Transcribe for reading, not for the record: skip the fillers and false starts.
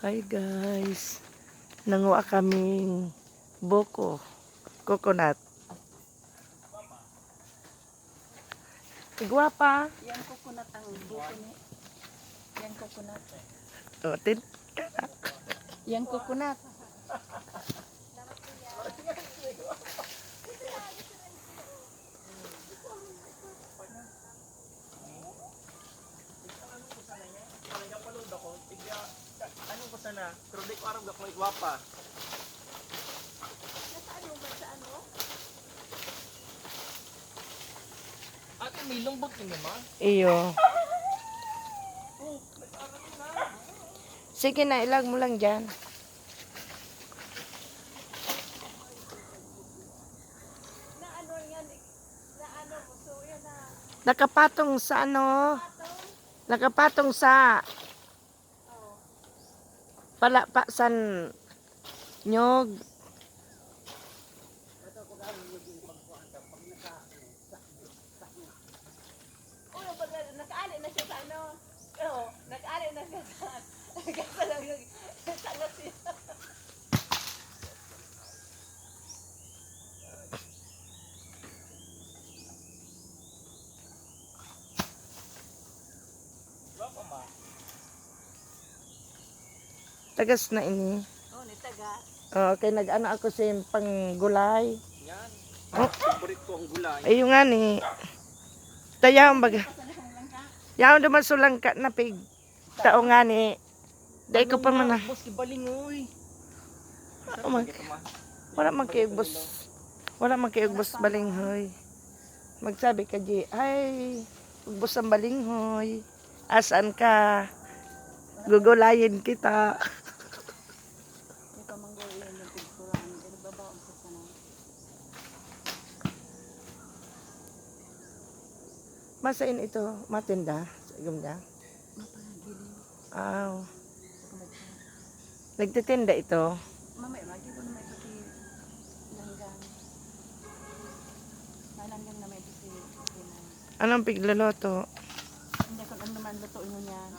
Hi guys, nanguha kaming buko, coconut. Igwapa. Yan coconut ang buko ni. Yan coconut. Tin. Yan coconut. Anong ko sana? Pero di ko aram gak may guwapa. Ate, may lumbog din naman. Iyo. Sige na, ilag mo lang dyan. Nakapatong sa ano? Nakapatong sa palakpasan nyog. Nakaali na siya sa ano. Oo, nakaali na siya sa kasalang sangat siya. Guwapa ma. Tagas na ini. Oh, nitaga. Okay, nag-ano ako sa panggulay. Yan. Oh, Paborit ko ang gulay. ayun nga ni. Tayaw baga. Yaw naman sulang ka na pig. Tao nga ni. Dahil ko pa man na. Boss, ibalingoy. Wala man kayugbos. Wala man kayugbos balinghoy. Magsabi ka di, ay, ugbos ang balinghoy. Asan ka? Gugulayin kita. Ito manggo yan yung pigturan. Pero babaon sa sana. Masain ito, matinda. Sa igumda. Mapagili. Aw. Nagtitinda ito. Mamaya, lagi ko na may pati langgang. Malanggang na may pati. Anong pigloloto? Hindi ko ano naman lutuin mo niyan.